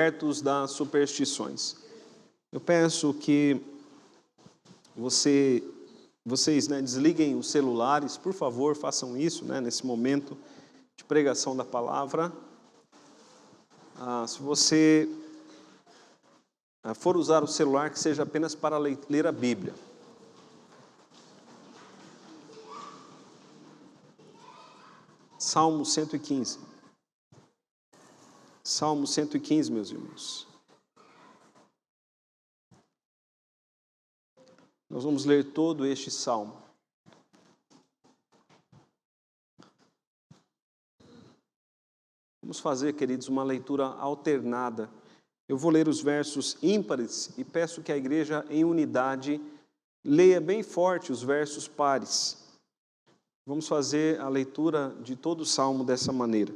libertos das superstições. Eu peço que vocês desliguem os celulares, por favor, façam isso, nesse momento de pregação da palavra. Se você for usar o celular, que seja apenas para ler a Bíblia. Salmo 115. Salmo 115, meus irmãos. Nós vamos ler todo este salmo. Vamos fazer, queridos, uma leitura alternada. Eu vou ler os versos ímpares e peço que a igreja, em unidade, leia bem forte os versos pares. Vamos fazer a leitura de todo o salmo dessa maneira.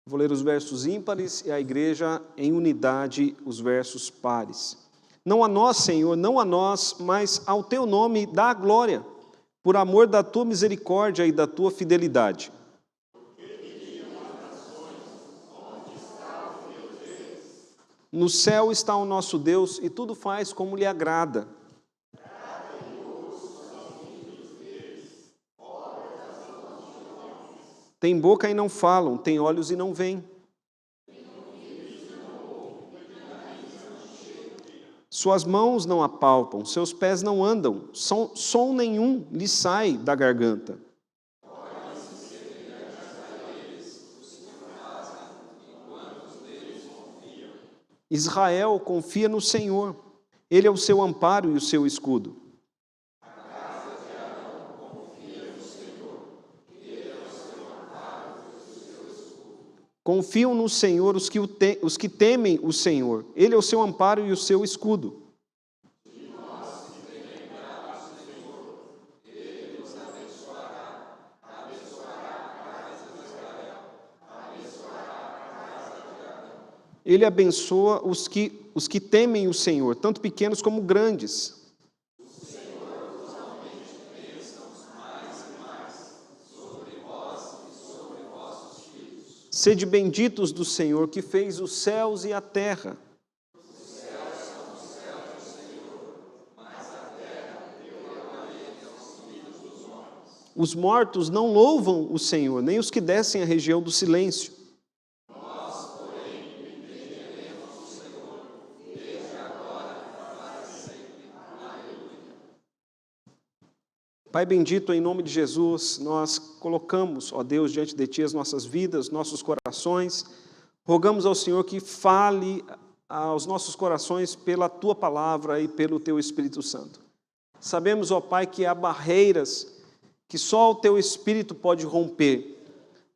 Vou ler os versos ímpares e a igreja, em unidade, os versos pares. Não a nós, Senhor, não a nós, mas ao Teu nome dá a glória, por amor da Tua misericórdia e da Tua fidelidade. No céu está o nosso Deus e tudo faz como lhe agrada. Tem boca e não falam, tem olhos e não veem. Suas mãos não apalpam, seus pés não andam, som nenhum lhe sai da garganta. Israel confia no Senhor, Ele é o seu amparo e o seu escudo. Confiam no Senhor os que temem o Senhor. Ele é o seu amparo e o seu escudo. Ele abençoa os que temem o Senhor, tanto pequenos como grandes. Sede benditos do Senhor, que fez os céus e a terra. Os céus são os céus do Senhor, mas a terra deu permanente aos filhos dos homens. Os mortos não louvam o Senhor, nem os que descem à região do silêncio. Nós, porém, bendiremos o Senhor, desde agora e para sempre. Aleluia. Pai bendito, em nome de Jesus, nós colocamos, ó Deus, diante de Ti as nossas vidas, nossos corações. Rogamos ao Senhor que fale aos nossos corações pela Tua palavra e pelo Teu Espírito Santo. Sabemos, ó Pai, que há barreiras que só o Teu Espírito pode romper.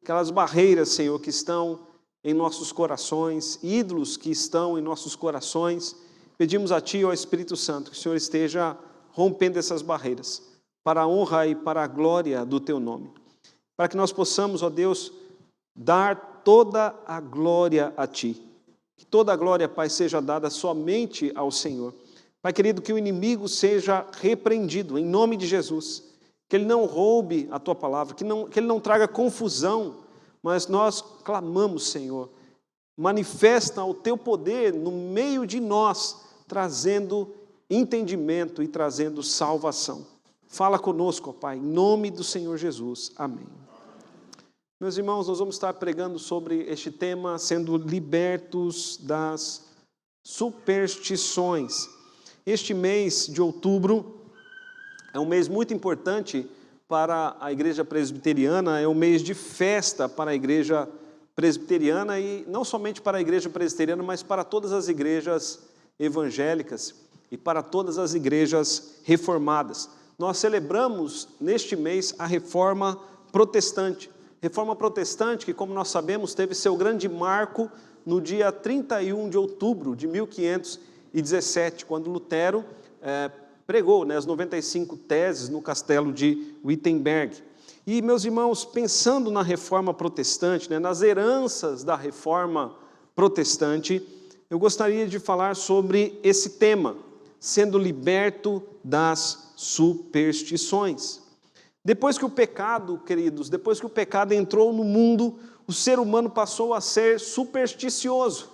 Aquelas barreiras, Senhor, que estão em nossos corações, ídolos que estão em nossos corações. Pedimos a Ti, ó Espírito Santo, que o Senhor esteja rompendo essas barreiras, para a honra e para a glória do Teu nome. Para que nós possamos, ó Deus, dar toda a glória a Ti. Que toda a glória, Pai, seja dada somente ao Senhor. Pai querido, que o inimigo seja repreendido, em nome de Jesus. Que ele não roube a Tua palavra, que ele não traga confusão, mas nós clamamos, Senhor, manifesta o Teu poder no meio de nós, trazendo entendimento e trazendo salvação. Fala conosco, ó Pai, em nome do Senhor Jesus. Amém. Meus irmãos, nós vamos estar pregando sobre este tema, sendo libertos das superstições. Este mês de outubro é um mês muito importante para a igreja presbiteriana, é um mês de festa para a igreja presbiteriana e não somente para a igreja presbiteriana, mas para todas as igrejas evangélicas e para todas as igrejas reformadas. Nós celebramos neste mês a Reforma Protestante. Reforma Protestante que, como nós sabemos, teve seu grande marco no dia 31 de outubro de 1517, quando Lutero pregou as 95 teses no castelo de Wittenberg. E, meus irmãos, pensando na Reforma Protestante, nas heranças da Reforma Protestante, eu gostaria de falar sobre esse tema, sendo liberto das superstições. Depois que o pecado, queridos, depois que o pecado entrou no mundo, o ser humano passou a ser supersticioso.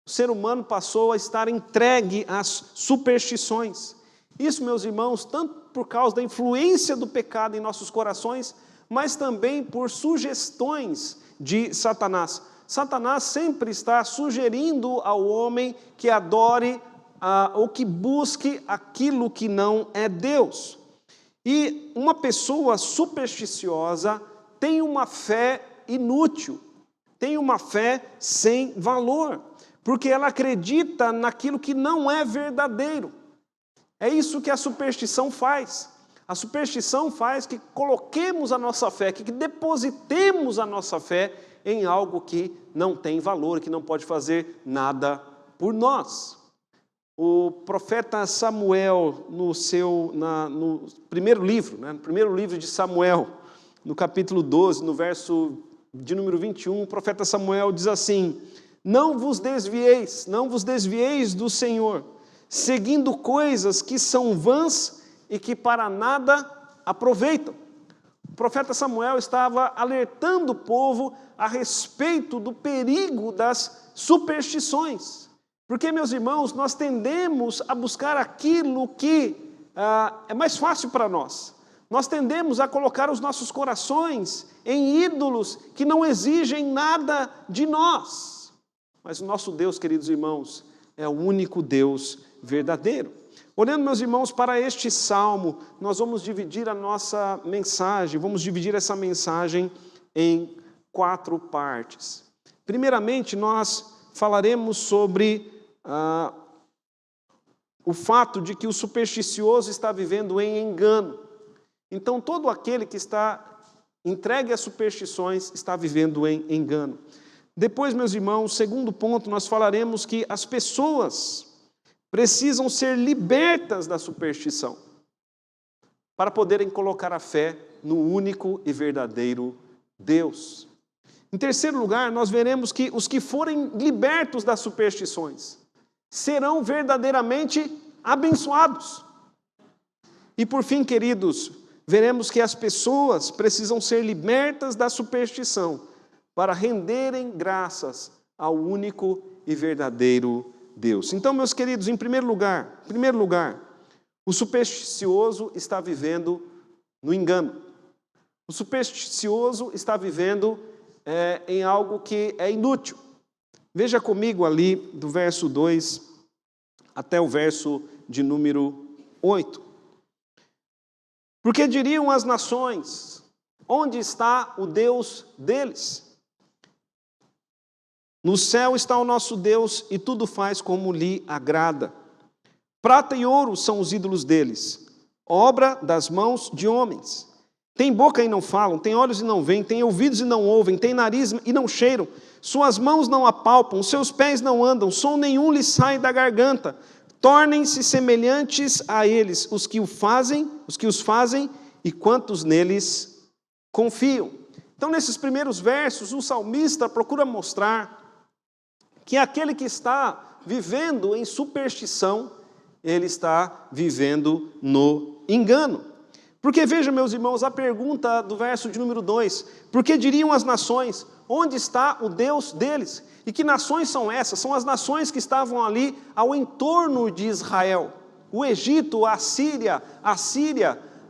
O ser humano passou a estar entregue às superstições. Isso, meus irmãos, tanto por causa da influência do pecado em nossos corações, mas também por sugestões de Satanás. Satanás sempre está sugerindo ao homem que adore ou que busque aquilo que não é Deus. E uma pessoa supersticiosa tem uma fé inútil, tem uma fé sem valor, porque ela acredita naquilo que não é verdadeiro. É isso que a superstição faz. A superstição faz que coloquemos a nossa fé, que depositemos a nossa fé em algo que não tem valor, que não pode fazer nada por nós. O profeta Samuel, no primeiro livro, no primeiro livro de Samuel, no capítulo 12, no verso de número 21, o profeta Samuel diz assim: não vos desvieis do Senhor, seguindo coisas que são vãs e que para nada aproveitam. O profeta Samuel estava alertando o povo a respeito do perigo das superstições. Porque, meus irmãos, nós tendemos a buscar aquilo que é mais fácil para nós. Nós tendemos a colocar os nossos corações em ídolos que não exigem nada de nós. Mas o nosso Deus, queridos irmãos, é o único Deus verdadeiro. Olhando, meus irmãos, para este salmo, nós vamos dividir a nossa mensagem, vamos dividir essa mensagem em 4 partes. Primeiramente, nós falaremos sobre o fato de que o supersticioso está vivendo em engano. Então, todo aquele que está entregue às superstições está vivendo em engano. Depois, meus irmãos, segundo ponto, nós falaremos que as pessoas precisam ser libertas da superstição para poderem colocar a fé no único e verdadeiro Deus. Em terceiro lugar, nós veremos que os que forem libertos das superstições serão verdadeiramente abençoados. E por fim, queridos, veremos que as pessoas precisam ser libertas da superstição para renderem graças ao único e verdadeiro Deus. Então, meus queridos, em primeiro lugar, o supersticioso está vivendo no engano. O supersticioso está vivendo em algo que é inútil. Veja comigo ali do verso 2 até o verso de número 8. Porque diriam as nações: onde está o Deus deles? No céu está o nosso Deus e tudo faz como lhe agrada. Prata e ouro são os ídolos deles, obra das mãos de homens. Tem boca e não falam, tem olhos e não veem, tem ouvidos e não ouvem, tem nariz e não cheiram. Suas mãos não apalpam, seus pés não andam, som nenhum lhes sai da garganta. Tornem-se semelhantes a eles os que os fazem e quantos neles confiam. Então, nesses primeiros versos, o salmista procura mostrar que aquele que está vivendo em superstição, ele está vivendo no engano. Porque veja, meus irmãos, a pergunta do verso de número 2, porque diriam as nações, onde está o Deus deles? E que nações são essas? São as nações que estavam ali ao entorno de Israel. O Egito, a Síria,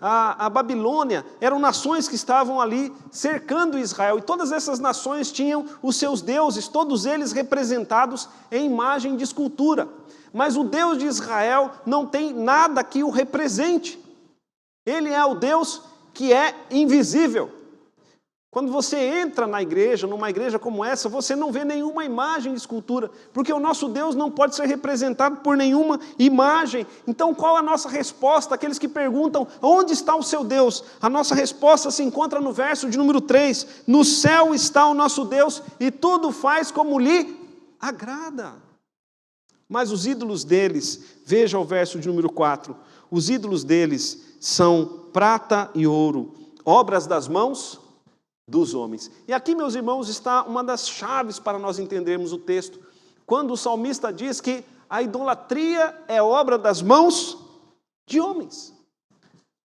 a Babilônia, eram nações que estavam ali cercando Israel, e todas essas nações tinham os seus deuses, todos eles representados em imagem de escultura. Mas o Deus de Israel não tem nada que o represente. Ele é o Deus que é invisível. Quando você entra na igreja, numa igreja como essa, você não vê nenhuma imagem de escultura, porque o nosso Deus não pode ser representado por nenhuma imagem. Então, qual a nossa resposta? Aqueles que perguntam, onde está o seu Deus? A nossa resposta se encontra no verso de número 3, no céu está o nosso Deus e tudo faz como lhe agrada. Mas os ídolos deles, veja o verso de número 4, os ídolos deles são prata e ouro, obras das mãos dos homens. E aqui, meus irmãos, está uma das chaves para nós entendermos o texto. Quando o salmista diz que a idolatria é obra das mãos de homens.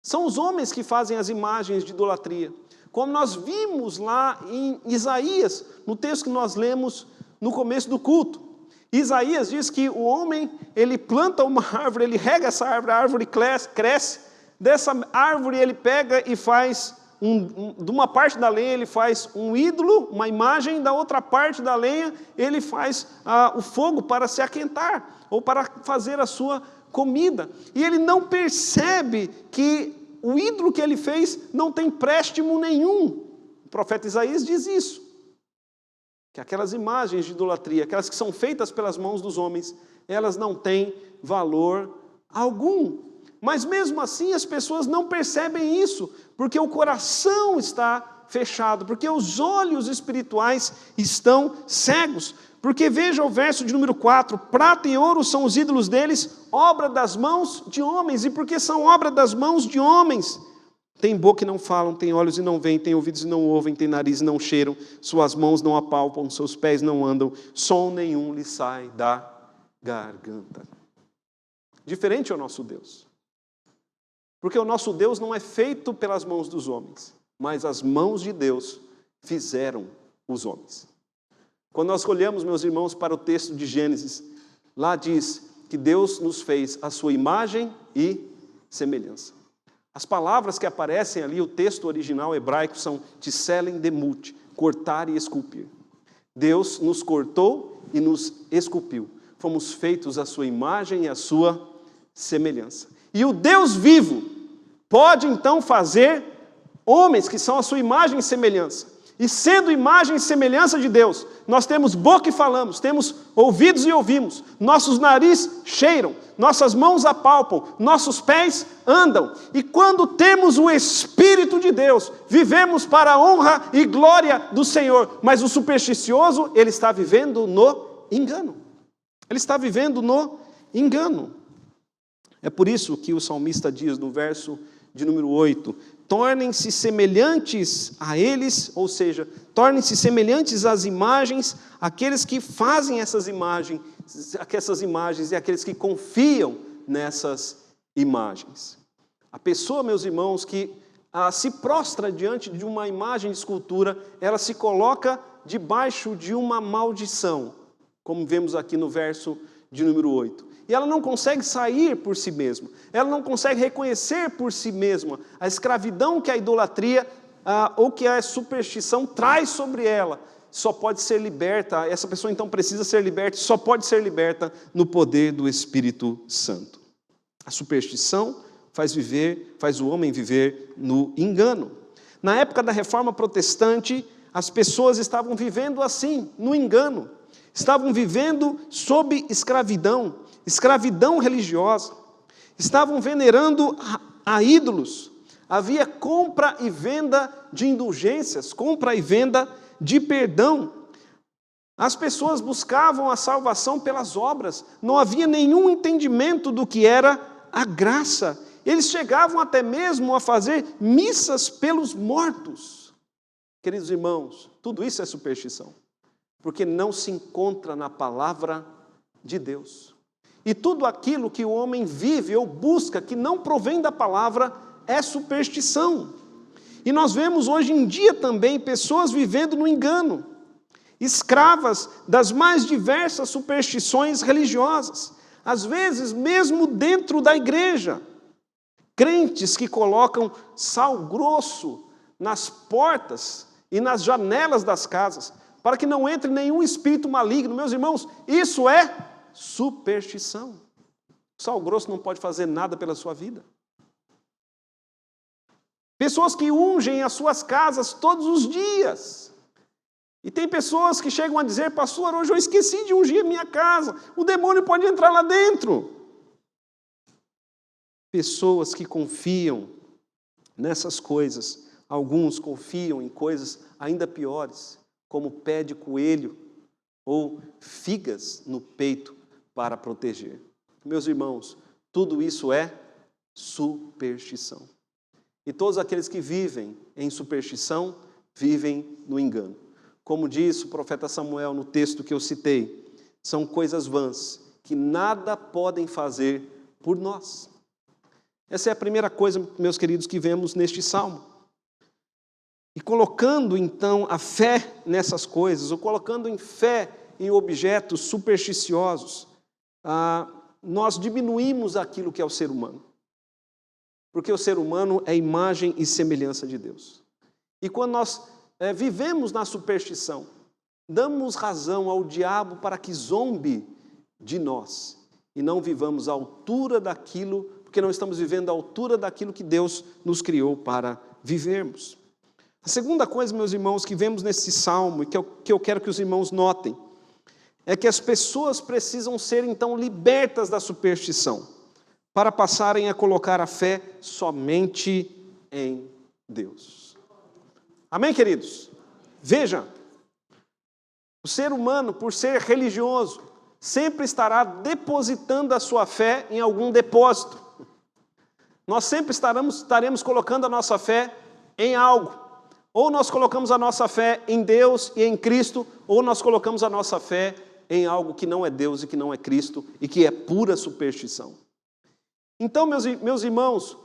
São os homens que fazem as imagens de idolatria. Como nós vimos lá em Isaías, no texto que nós lemos no começo do culto. Isaías diz que o homem, ele planta uma árvore, ele rega essa árvore, a árvore cresce, dessa árvore ele pega e faz, de uma parte da lenha ele faz um ídolo, uma imagem, da outra parte da lenha ele faz o fogo para se aquentar, ou para fazer a sua comida. E ele não percebe que o ídolo que ele fez não tem préstimo nenhum. O profeta Isaías diz isso. Que aquelas imagens de idolatria, aquelas que são feitas pelas mãos dos homens, elas não têm valor algum. Mas mesmo assim as pessoas não percebem isso, porque o coração está fechado, porque os olhos espirituais estão cegos. Porque veja o verso de número 4, prata e ouro são os ídolos deles, obra das mãos de homens. E porque são obra das mãos de homens, tem boca e não falam, tem olhos e não veem, tem ouvidos e não ouvem, tem nariz e não cheiram, suas mãos não apalpam, seus pés não andam, som nenhum lhe sai da garganta. Diferente é o nosso Deus. Porque o nosso Deus não é feito pelas mãos dos homens, mas as mãos de Deus fizeram os homens. Quando nós olhamos, meus irmãos, para o texto de Gênesis, lá diz que Deus nos fez a sua imagem e semelhança. As palavras que aparecem ali, o texto original hebraico, são tselem demut, cortar e esculpir. Deus nos cortou e nos esculpiu. Fomos feitos à sua imagem e à sua semelhança. E o Deus vivo pode então fazer homens que são a sua imagem e semelhança. E sendo imagem e semelhança de Deus, nós temos boca e falamos, temos ouvidos e ouvimos, nossos narizes cheiram, nossas mãos apalpam, nossos pés andam. E quando temos o Espírito de Deus, vivemos para a honra e glória do Senhor. Mas o supersticioso, ele está vivendo no engano. Ele está vivendo no engano. É por isso que o salmista diz no verso de número 8, tornem-se semelhantes a eles, ou seja, tornem-se semelhantes às imagens, aqueles que fazem essas imagens e aqueles que confiam nessas imagens. A pessoa, meus irmãos, que se prostra diante de uma imagem de escultura, ela se coloca debaixo de uma maldição, como vemos aqui no verso de número 8. E ela não consegue sair por si mesma, ela não consegue reconhecer por si mesma a escravidão que a idolatria ou que a superstição traz sobre ela. Só pode ser liberta, essa pessoa então precisa ser liberta, só pode ser liberta no poder do Espírito Santo. A superstição faz o homem viver no engano. Na época da Reforma Protestante, as pessoas estavam vivendo assim, no engano. Estavam vivendo sob escravidão religiosa. Estavam venerando a ídolos. Havia compra e venda de indulgências, compra e venda de perdão. As pessoas buscavam a salvação pelas obras. Não havia nenhum entendimento do que era a graça. Eles chegavam até mesmo a fazer missas pelos mortos. Queridos irmãos, tudo isso é superstição, porque não se encontra na palavra de Deus. E tudo aquilo que o homem vive ou busca que não provém da palavra é superstição. E nós vemos hoje em dia também pessoas vivendo no engano, escravas das mais diversas superstições religiosas, às vezes mesmo dentro da igreja. Crentes que colocam sal grosso nas portas e nas janelas das casas, para que não entre nenhum espírito maligno. Meus irmãos, isso é superstição. O sal grosso não pode fazer nada pela sua vida. Pessoas que ungem as suas casas todos os dias. E tem pessoas que chegam a dizer, pastor, hoje eu esqueci de ungir a minha casa, o demônio pode entrar lá dentro. Pessoas que confiam nessas coisas, alguns confiam em coisas ainda piores, como pé de coelho ou figas no peito para proteger. Meus irmãos, tudo isso é superstição. E todos aqueles que vivem em superstição, vivem no engano. Como diz o profeta Samuel no texto que eu citei, são coisas vãs, que nada podem fazer por nós. Essa é a primeira coisa, meus queridos, que vemos neste salmo. E colocando então a fé nessas coisas, ou colocando em fé em objetos supersticiosos, nós diminuímos aquilo que é o ser humano. Porque o ser humano é imagem e semelhança de Deus. E quando nós vivemos na superstição, damos razão ao diabo para que zombe de nós e não vivamos à altura daquilo, porque não estamos vivendo à altura daquilo que Deus nos criou para vivermos. A segunda coisa, meus irmãos, que vemos nesse salmo e que eu quero que os irmãos notem, é que as pessoas precisam ser então libertas da superstição, para passarem a colocar a fé somente em Deus. Amém, queridos? Veja, o ser humano, por ser religioso, sempre estará depositando a sua fé em algum depósito. Nós sempre estaremos colocando a nossa fé em algo. Ou nós colocamos a nossa fé em Deus e em Cristo, ou nós colocamos a nossa fé em algo que não é Deus e que não é Cristo e que é pura superstição. Então, meus irmãos,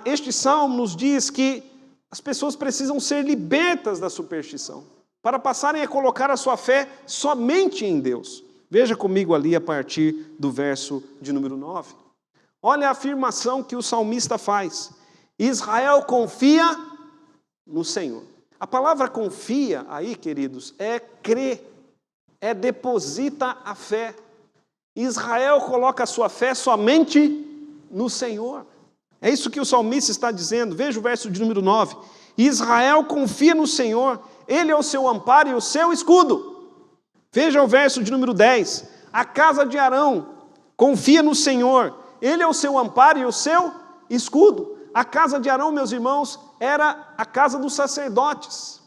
este salmo nos diz que as pessoas precisam ser libertas da superstição, para passarem a colocar a sua fé somente em Deus. Veja comigo ali a partir do verso de número 9. Olha a afirmação que o salmista faz. Israel confia no Senhor. A palavra confia aí, queridos, é crer, é deposita a fé. Israel coloca a sua fé somente no Senhor. É isso que o salmista está dizendo. Veja o verso de número 9. Israel confia no Senhor, Ele é o seu amparo e o seu escudo. Veja o verso de número 10. A casa de Arão confia no Senhor, Ele é o seu amparo e o seu escudo. A casa de Arão, meus irmãos, era a casa dos sacerdotes.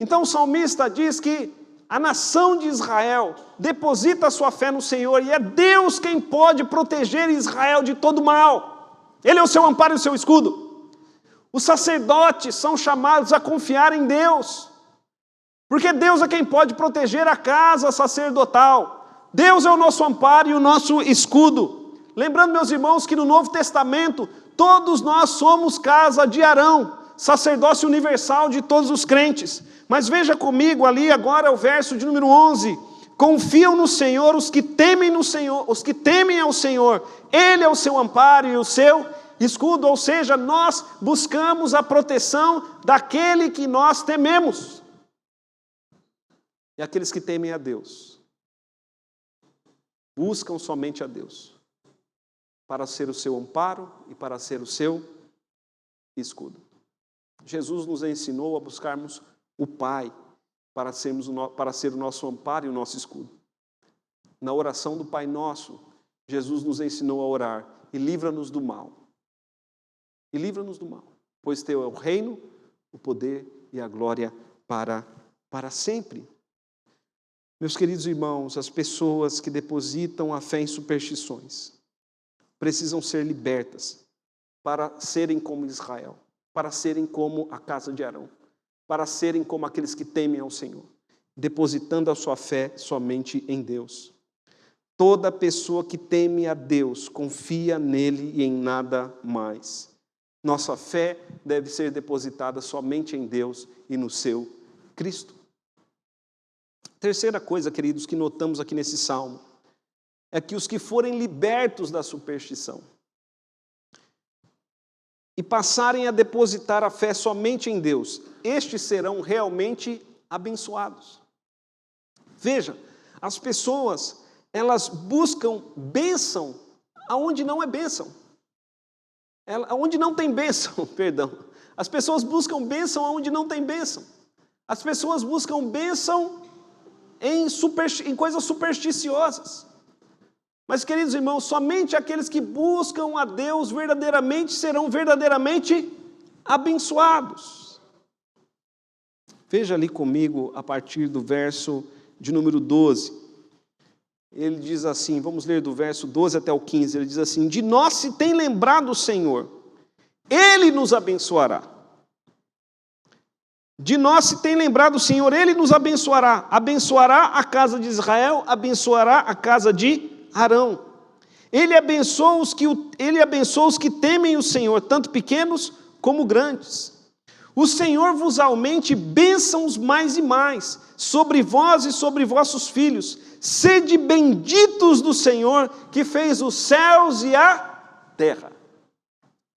Então o salmista diz que a nação de Israel deposita a sua fé no Senhor e é Deus quem pode proteger Israel de todo mal. Ele é o seu amparo e o seu escudo. Os sacerdotes são chamados a confiar em Deus, porque Deus é quem pode proteger a casa sacerdotal. Deus é o nosso amparo e o nosso escudo. Lembrando, meus irmãos, que no Novo Testamento todos nós somos casa de Arão, sacerdócio universal de todos os crentes. Mas veja comigo ali agora o verso de número 11. Confiam no Senhor os que temem no Senhor, os que temem ao Senhor. Ele é o seu amparo e o seu escudo, ou seja, nós buscamos a proteção daquele que nós tememos. E aqueles que temem a Deus buscam somente a Deus para ser o seu amparo e para ser o seu escudo. Jesus nos ensinou a buscarmos o Pai para ser o nosso amparo e o nosso escudo. Na oração do Pai Nosso, Jesus nos ensinou a orar: e livra-nos do mal. E livra-nos do mal, pois teu é o reino, o poder e a glória para sempre. Meus queridos irmãos, as pessoas que depositam a fé em superstições precisam ser libertas para serem como Israel, para serem como a casa de Arão, para serem como aqueles que temem ao Senhor, depositando a sua fé somente em Deus. Toda pessoa que teme a Deus confia nele e em nada mais. Nossa fé deve ser depositada somente em Deus e no seu Cristo. Terceira coisa, queridos, que notamos aqui nesse salmo, é que os que forem libertos da superstição e passarem a depositar a fé somente em Deus, estes serão realmente abençoados. Veja, as pessoas, elas buscam bênção aonde não é bênção. Onde não tem bênção, perdão. As pessoas buscam bênção aonde não tem bênção. As pessoas buscam bênção em coisas supersticiosas. Mas, queridos irmãos, somente aqueles que buscam a Deus verdadeiramente serão verdadeiramente abençoados. Veja ali comigo a partir do verso de número 12. Ele diz assim, vamos ler do verso 12 até o 15, ele diz assim: de nós se tem lembrado o Senhor, Ele nos abençoará. De nós se tem lembrado o Senhor, Ele nos abençoará. Abençoará a casa de Israel, abençoará a casa de Arão. Ele abençoa os que temem o Senhor, tanto pequenos como grandes. O Senhor vos aumente bênçãos mais e mais, sobre vós e sobre vossos filhos. sede benditos do Senhor, que fez os céus e a terra.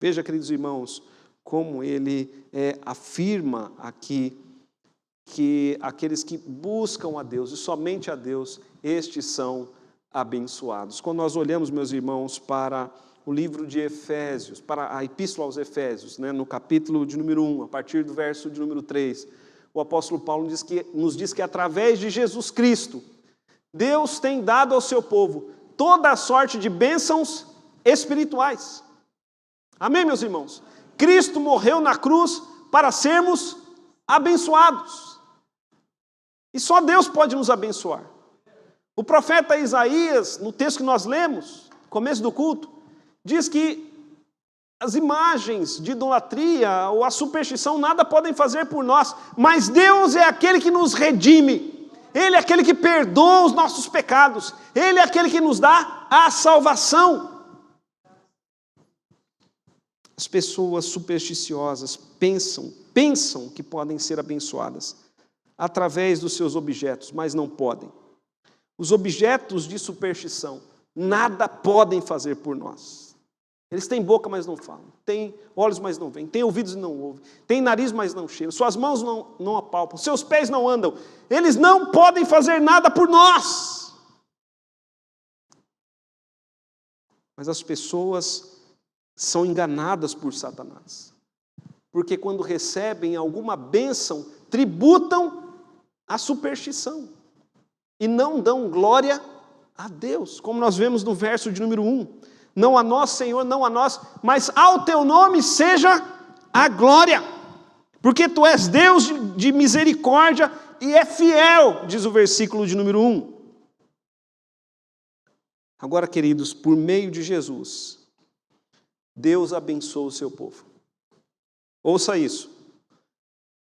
Veja, queridos irmãos, como ele afirma aqui que aqueles que buscam a Deus, e somente a Deus, estes são abençoados. Quando nós olhamos, meus irmãos, para o livro de Efésios, para a Epístola aos Efésios, no capítulo de número 1, a partir do verso de número 3, o apóstolo Paulo nos diz que através de Jesus Cristo, Deus tem dado ao seu povo toda a sorte de bênçãos espirituais. Amém, meus irmãos? Cristo morreu na cruz para sermos abençoados. E só Deus pode nos abençoar. O profeta Isaías, no texto que nós lemos, no começo do culto, diz que as imagens de idolatria ou a superstição nada podem fazer por nós, mas Deus é aquele que nos redime, Ele é aquele que perdoa os nossos pecados, Ele é aquele que nos dá a salvação. As pessoas supersticiosas pensam que podem ser abençoadas através dos seus objetos, mas não podem. Os objetos de superstição nada podem fazer por nós. Eles têm boca, mas não falam. Têm olhos, mas não veem. Têm ouvidos e não ouvem. Têm nariz, mas não cheiram. Suas mãos não apalpam. Seus pés não andam. Eles não podem fazer nada por nós. Mas as pessoas são enganadas por Satanás. Porque quando recebem alguma bênção, tributam a superstição. E não dão glória a Deus. Como nós vemos no verso de número 1. Não a nós, Senhor, não a nós, mas ao teu nome seja a glória. Porque tu és Deus de misericórdia e é fiel, diz o versículo de número 1. Agora, queridos, por meio de Jesus, Deus abençoa o seu povo. Ouça isso.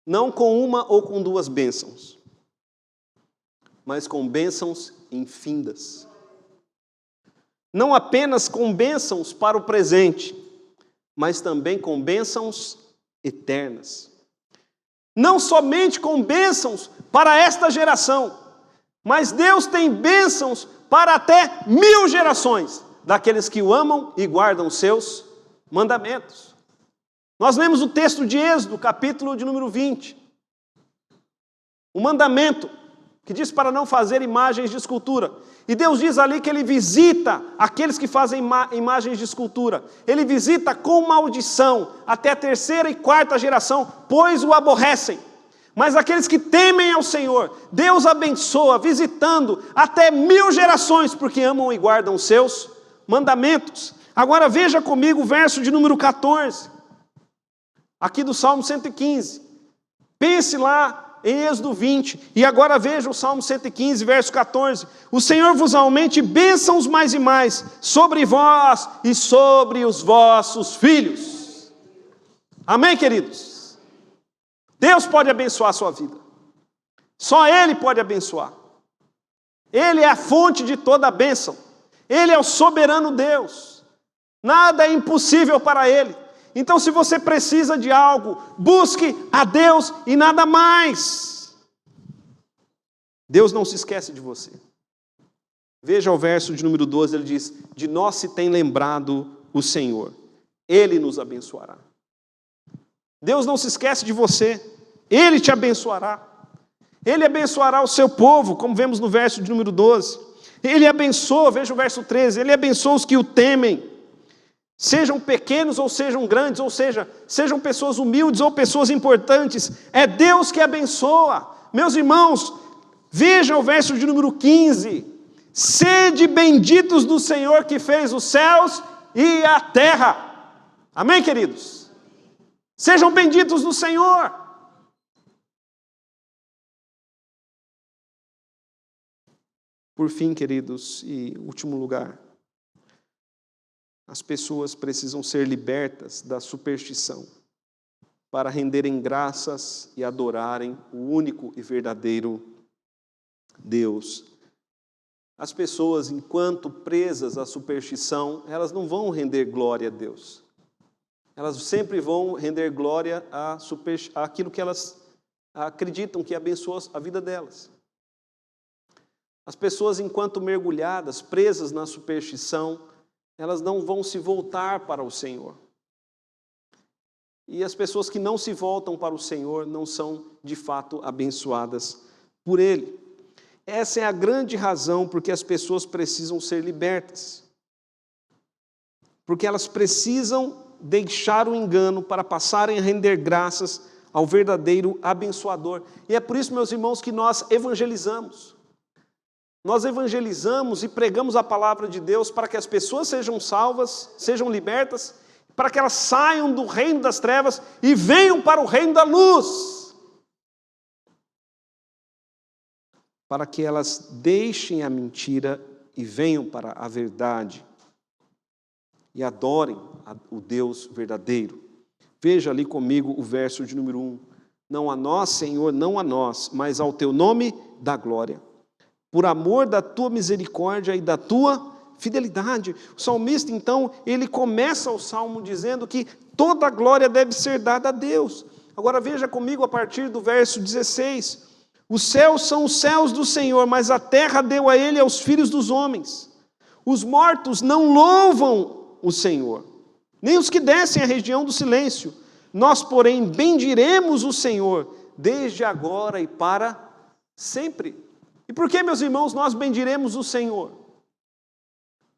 Não com uma ou com duas bênçãos, mas com bênçãos infindas. Não apenas com bênçãos para o presente, mas também com bênçãos eternas. Não somente com bênçãos para esta geração, mas Deus tem bênçãos para até 1000 gerações, daqueles que o amam e guardam os seus mandamentos. Nós lemos o texto de Êxodo, capítulo de número 20. O mandamento que diz para não fazer imagens de escultura. E Deus diz ali que Ele visita aqueles que fazem imagens de escultura. Ele visita com maldição até a 3ª e 4ª geração, pois o aborrecem. Mas aqueles que temem ao Senhor, Deus abençoa, visitando até 1000 gerações, porque amam e guardam os seus mandamentos. Agora veja comigo o verso de número 14, aqui do Salmo 115. Pense lá em Êxodo 20, e agora veja o Salmo 115, verso 14. O Senhor vos aumente bênçãos mais e mais sobre vós e sobre os vossos filhos. Amém, queridos? Deus pode abençoar a sua vida. Só Ele pode abençoar. Ele é a fonte de toda a bênção. Ele é o soberano Deus. Nada é impossível para Ele. Então, se você precisa de algo, busque a Deus e nada mais. Deus não se esquece de você. Veja o verso de número 12, ele diz: de nós se tem lembrado o Senhor, Ele nos abençoará. Deus não se esquece de você, Ele te abençoará. Ele abençoará o seu povo, como vemos no verso de número 12. Ele abençoa, veja o verso 13, Ele abençoa os que o temem. Sejam pequenos ou sejam grandes, ou seja, sejam pessoas humildes ou pessoas importantes, é Deus que abençoa. Meus irmãos, vejam o verso de número 15. Sede benditos do Senhor que fez os céus e a terra. Amém, queridos? Sejam benditos do Senhor. Por fim, queridos, e último lugar, as pessoas precisam ser libertas da superstição para renderem graças e adorarem o único e verdadeiro Deus. As pessoas, enquanto presas à superstição, elas não vão render glória a Deus. Elas sempre vão render glória àquilo que elas acreditam que abençoa a vida delas. As pessoas, enquanto mergulhadas, presas na superstição, elas não vão se voltar para o Senhor. E as pessoas que não se voltam para o Senhor não são, de fato, abençoadas por Ele. Essa é a grande razão porque as pessoas precisam ser libertas. Porque elas precisam deixar o engano para passarem a render graças ao verdadeiro abençoador. E é por isso, meus irmãos, que nós evangelizamos. Nós evangelizamos e pregamos a palavra de Deus para que as pessoas sejam salvas, sejam libertas, para que elas saiam do reino das trevas e venham para o reino da luz. Para que elas deixem a mentira e venham para a verdade. E adorem o Deus verdadeiro. Veja ali comigo o verso de número 1. Não a nós, Senhor, não a nós, mas ao teu nome dá glória. Por amor da tua misericórdia e da tua fidelidade. O salmista, então, ele começa o salmo dizendo que toda a glória deve ser dada a Deus. Agora veja comigo a partir do verso 16. Os céus são os céus do Senhor, mas a terra deu a ele aos filhos dos homens. Os mortos não louvam o Senhor, nem os que descem à região do silêncio. Nós, porém, bendiremos o Senhor, desde agora e para sempre. E por que, meus irmãos, nós bendiremos o Senhor?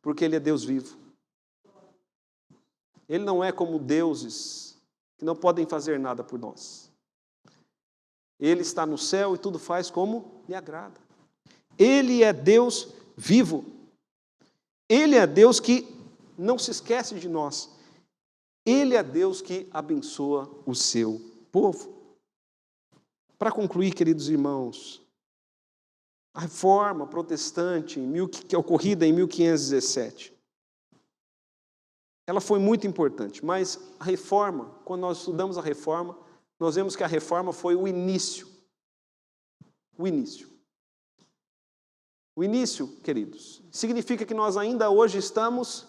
Porque Ele é Deus vivo. Ele não é como deuses que não podem fazer nada por nós. Ele está no céu e tudo faz como lhe agrada. Ele é Deus vivo. Ele é Deus que não se esquece de nós. Ele é Deus que abençoa o seu povo. Para concluir, queridos irmãos, a reforma protestante, que é ocorrida em 1517, ela foi muito importante, mas a reforma, quando nós estudamos a reforma, nós vemos que a reforma foi o início. O início. O início, queridos, significa que nós ainda hoje estamos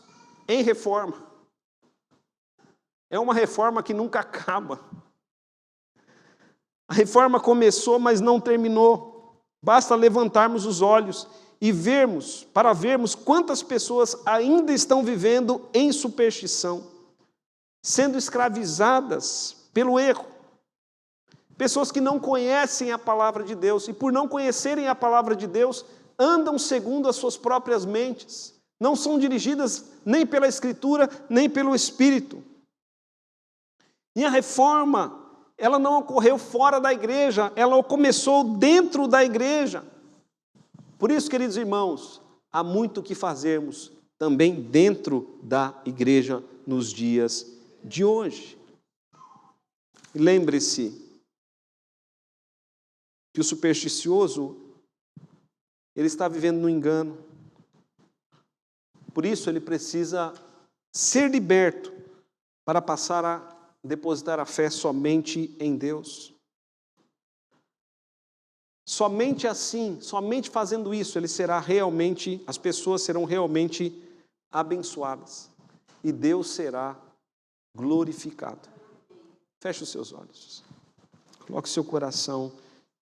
em reforma. É uma reforma que nunca acaba. A reforma começou, mas não terminou. Basta levantarmos os olhos e para vermos quantas pessoas ainda estão vivendo em superstição, sendo escravizadas pelo erro. Pessoas que não conhecem a palavra de Deus e, por não conhecerem a palavra de Deus, andam segundo as suas próprias mentes. Não são dirigidas nem pela Escritura, nem pelo Espírito. E a reforma, ela não ocorreu fora da igreja, ela começou dentro da igreja. Por isso, queridos irmãos, há muito o que fazermos também dentro da igreja nos dias de hoje. E lembre-se que o supersticioso, ele está vivendo no engano. Por isso, ele precisa ser liberto para passar a depositar a fé somente em Deus. Somente assim, somente fazendo isso, as pessoas serão realmente abençoadas. E Deus será glorificado. Feche os seus olhos. Coloque seu coração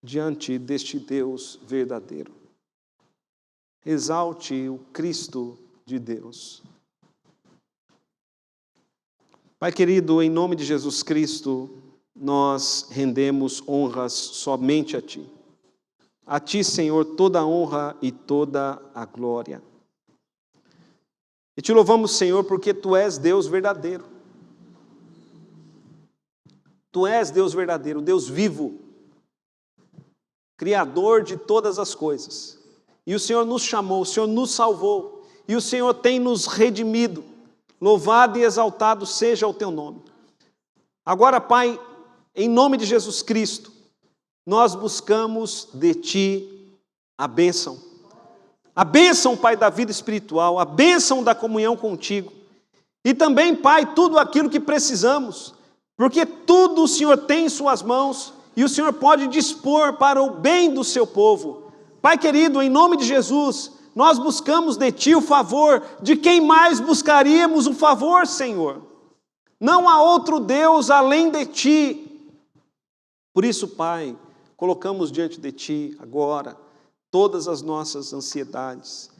diante deste Deus verdadeiro. Exalte o Cristo de Deus. Pai querido, em nome de Jesus Cristo, nós rendemos honras somente a Ti. A Ti, Senhor, toda a honra e toda a glória. E Te louvamos, Senhor, porque Tu és Deus verdadeiro. Tu és Deus verdadeiro, Deus vivo, Criador de todas as coisas. E o Senhor nos chamou, o Senhor nos salvou, e o Senhor tem nos redimido. Louvado e exaltado seja o Teu nome. Agora, Pai, em nome de Jesus Cristo, nós buscamos de Ti a bênção. A bênção, Pai, da vida espiritual, a bênção da comunhão contigo. E também, Pai, tudo aquilo que precisamos, porque tudo o Senhor tem em suas mãos e o Senhor pode dispor para o bem do seu povo. Pai querido, em nome de Jesus, nós buscamos de Ti o favor, de quem mais buscaríamos o favor, Senhor? Não há outro Deus além de Ti. Por isso, Pai, colocamos diante de Ti agora todas as nossas ansiedades,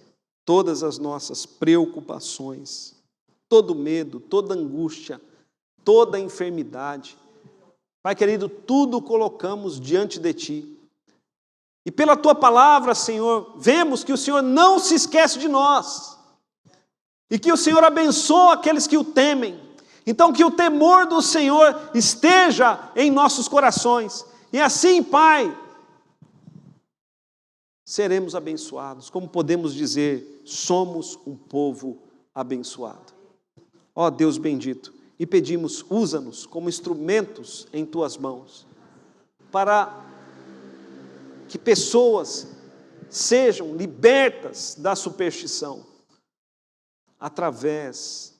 todas as nossas preocupações, todo medo, toda angústia, toda enfermidade. Pai querido, tudo colocamos diante de Ti. E pela Tua palavra, Senhor, vemos que o Senhor não se esquece de nós. E que o Senhor abençoa aqueles que o temem. Então que o temor do Senhor esteja em nossos corações. E assim, Pai, seremos abençoados. Como podemos dizer, somos um povo abençoado. Ó Deus bendito, e pedimos, usa-nos como instrumentos em Tuas mãos, para que pessoas sejam libertas da superstição, através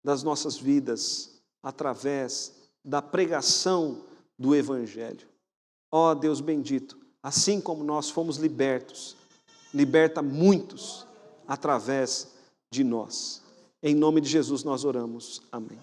das nossas vidas, através da pregação do Evangelho. Ó Deus bendito, assim como nós fomos libertos, liberta muitos através de nós. Em nome de Jesus nós oramos. Amém.